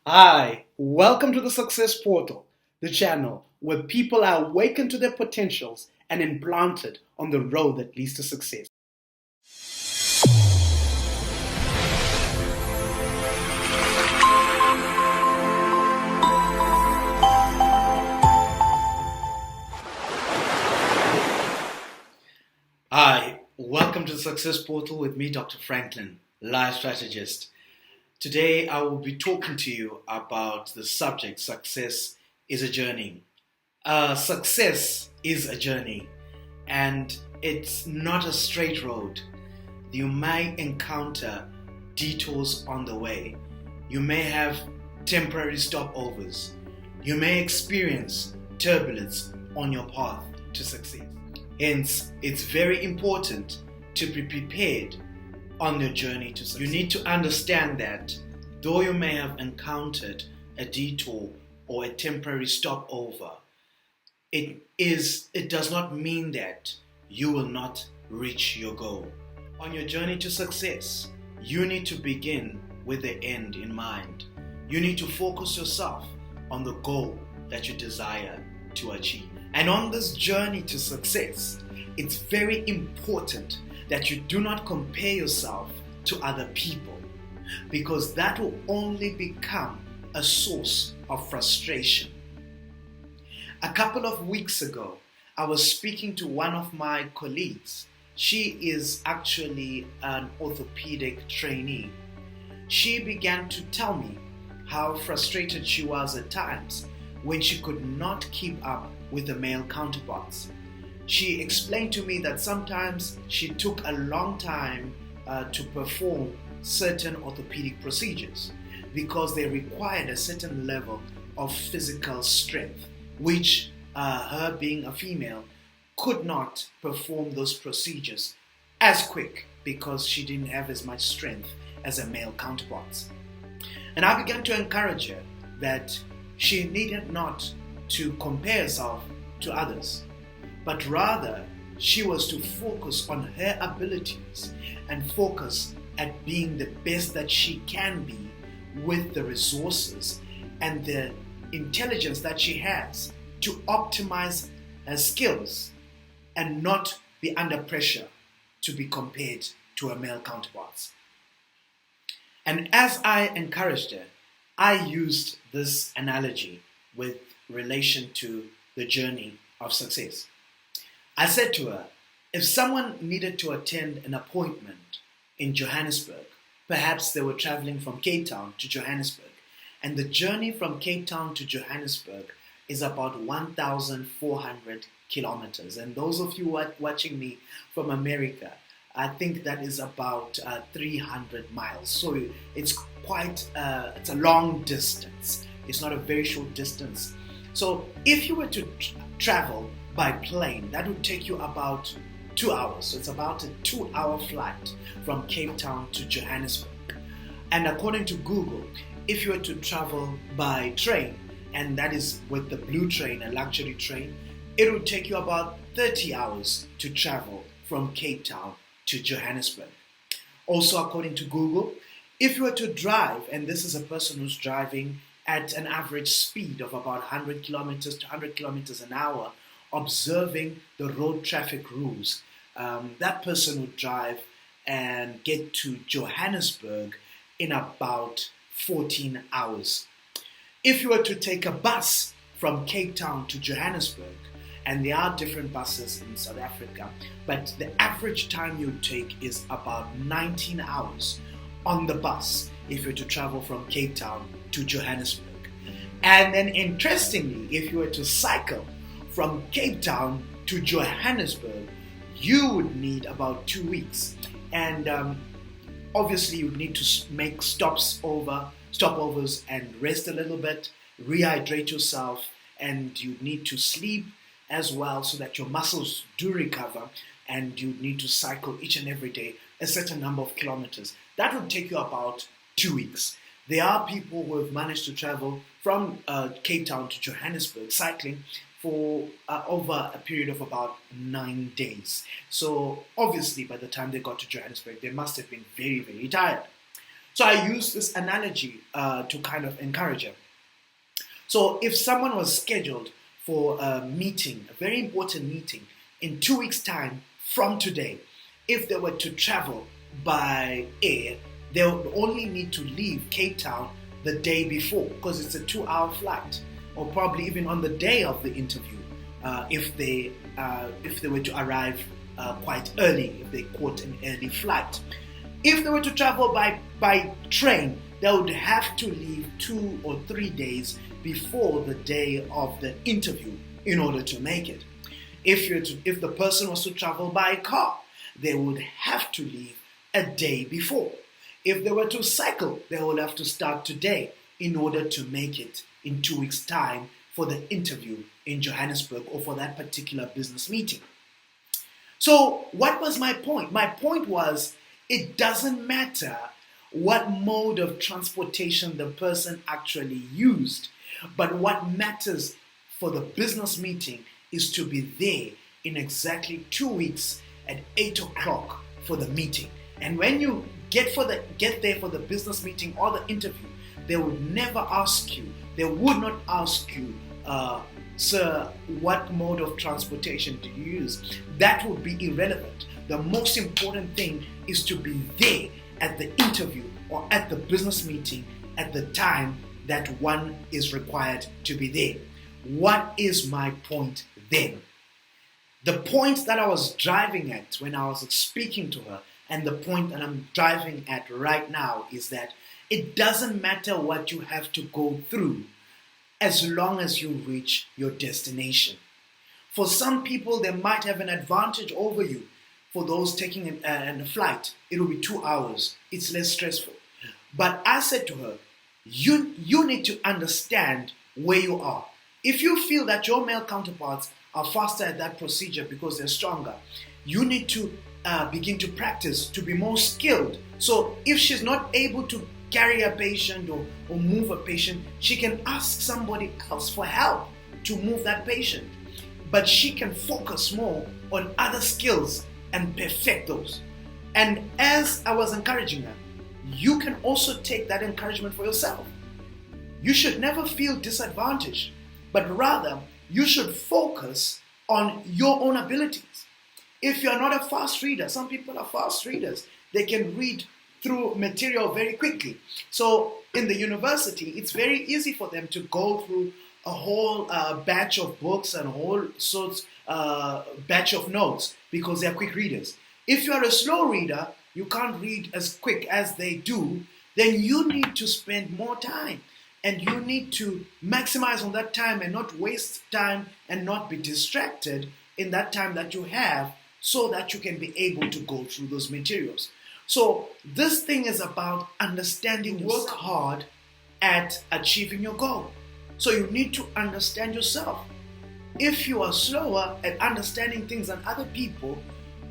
Hi, welcome to the Success Portal, the channel where people are awakened to their potentials and implanted on the road that leads to success. Hi, welcome to the Success Portal with me, Dr. Franklin, life strategist. Today I will be talking to you about the subject success is a journey. Success is a journey and it's not a straight road. You may encounter detours on the way. You may have temporary stopovers. You may experience turbulence on your path to success. Hence, it's very important to be prepared on your journey to success. You need to understand that though you may have encountered a detour or a temporary stopover, it does not mean that you will not reach your goal. On your journey to success, you need to begin with the end in mind. You need to focus yourself on the goal that you desire to achieve. And on this journey to success, it's very important that you do not compare yourself to other people, because that will only become a source of frustration. A couple of weeks ago, I was speaking to one of my colleagues. She is actually an orthopedic trainee. She began to tell me how frustrated she was at times when she could not keep up with the male counterparts. She explained to me that sometimes she took a long time to perform certain orthopedic procedures because they required a certain level of physical strength, which her being a female could not perform those procedures as quick because she didn't have as much strength as her male counterparts. And I began to encourage her that she needed not to compare herself to others, but rather she was to focus on her abilities and focus at being the best that she can be with the resources and the intelligence that she has to optimize her skills and not be under pressure to be compared to her male counterparts. And as I encouraged her, I used this analogy with relation to the journey of success. I said to her, if someone needed to attend an appointment in Johannesburg, perhaps they were traveling from Cape Town to Johannesburg, and the journey from Cape Town to Johannesburg is about 1,400 kilometers. And those of you watching me from America, I think that is about 300 miles. So it's it's a long distance. It's not a very short distance. So if you were to travel by plane, that would take you about 2 hours. So it's about a 2-hour flight from Cape Town to Johannesburg. And according to Google, if you were to travel by train, and that is with the Blue Train, a luxury train, it would take you about 30 hours to travel from Cape Town to Johannesburg. Also, according to Google, if you were to drive, and this is a person who's driving at an average speed of about 100 kilometers to 100 kilometers an hour, observing the road traffic rules, that person would drive and get to Johannesburg in about 14 hours. If you were to take a bus from Cape Town to Johannesburg, and there are different buses in South Africa, but the average time you take is about 19 hours on the bus if you're to travel from Cape Town to Johannesburg. And then interestingly, if you were to cycle from Cape Town to Johannesburg, you would need about 2 weeks. And obviously you would need to make stopovers and rest a little bit, rehydrate yourself, and you need to sleep as well so that your muscles do recover, and you need to cycle each and every day a certain number of kilometers. That would take you about 2 weeks. There are people who have managed to travel from Cape Town to Johannesburg cycling for over a period of about 9 days. So obviously by the time they got to Johannesburg, they must have been very, very tired. So I use this analogy to kind of encourage her. So if someone was scheduled for a meeting, a very important meeting, in 2 weeks' time from today, if they were to travel by air, they would only need to leave Cape Town the day before, because it's a 2-hour flight, or probably even on the day of the interview, if they were to arrive quite early, if they caught an early flight. If they were to travel by train, they would have to leave 2 or 3 days before the day of the interview in order to make it. If the person was to travel by car, they would have to leave a day before. If they were to cycle, they would have to start today in order to make it in 2 weeks' time for the interview in Johannesburg or for that particular business meeting. So what was my point? My point was, it doesn't matter what mode of transportation the person actually used, but what matters for the business meeting is to be there in exactly 2 weeks at 8 o'clock for the meeting. And when you get there for the business meeting or the interview, they would never ask you, they would not ask you, sir, what mode of transportation do you use? That would be irrelevant. The most important thing is to be there at the interview or at the business meeting at the time that one is required to be there. What is my point then? The point that I was driving at when I was speaking to her, and the point that I'm driving at right now, is that it doesn't matter what you have to go through as long as you reach your destination. For some people, they might have an advantage over you. For those taking a flight, it will be 2 hours. It's less stressful. But I said to her, you need to understand where you are. If you feel that your male counterparts are faster at that procedure because they're stronger, you need to begin to practice to be more skilled. So if she's not able to carry a patient or move a patient, she can ask somebody else for help to move that patient. But she can focus more on other skills and perfect those. And as I was encouraging her, you can also take that encouragement for yourself. You should never feel disadvantaged, but rather you should focus on your own abilities. If you're not a fast reader, some people are fast readers. They can read through material very quickly. So in the university, it's very easy for them to go through a whole batch of books and a whole sorts batch of notes because they're quick readers. If you're a slow reader, you can't read as quick as they do, then you need to spend more time. And you need to maximize on that time and not waste time and not be distracted in that time that you have, so that you can be able to go through those materials. So this thing is about understanding. Work hard at achieving your goal. So you need to understand yourself. If you are slower at understanding things than other people,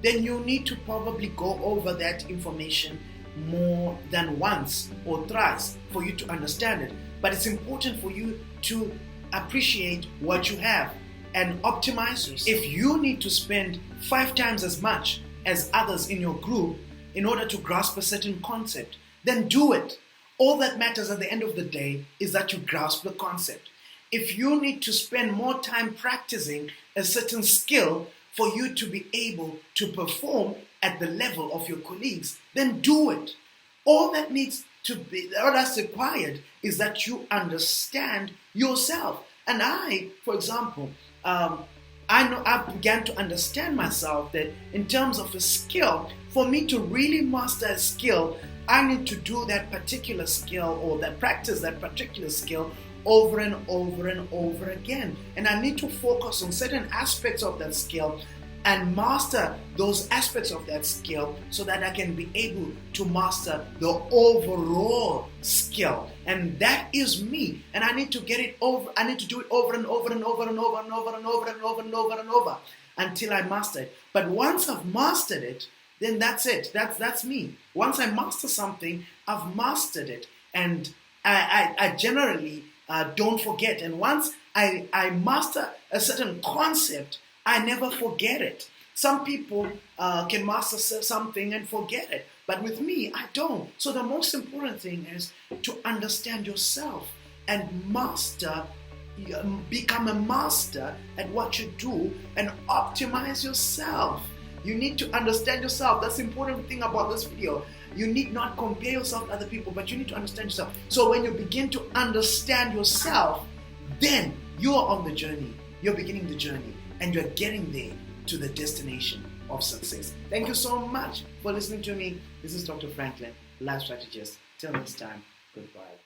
then you need to probably go over that information more than once or thrice for you to understand it. But it's important for you to appreciate what you have and optimize yourself. If you need to spend 5 times as much as others in your group in order to grasp a certain concept, then do it. All that matters at the end of the day is that you grasp the concept. If you need to spend more time practicing a certain skill for you to be able to perform at the level of your colleagues, then do it. All that's required is that you understand yourself. And I, for example, I began to understand myself that in terms of a skill, for me to really master a skill, I need to do that particular skill or practice that particular skill over and over and over again. And I need to focus on certain aspects of that skill and master those aspects of that skill so that I can be able to master the overall skill. And that is me. And I need to get it over. I need to do it over and over and over and over and over and over and over and over and over until I master it. But once I've mastered it, then that's it. That's me. Once I master something, I've mastered it. And I generally don't forget. And once I master a certain concept, I never forget it. Some people can master something and forget it. But with me, I don't. So the most important thing is to understand yourself and become a master at what you do and optimize yourself. You need to understand yourself. That's the important thing about this video. You need not compare yourself to other people, but you need to understand yourself. So when you begin to understand yourself, then you are on the journey. You're beginning the journey and you're getting there to the destination of success. Thank you so much for listening to me. This is Dr. Franklin, life strategist. Till next time, goodbye.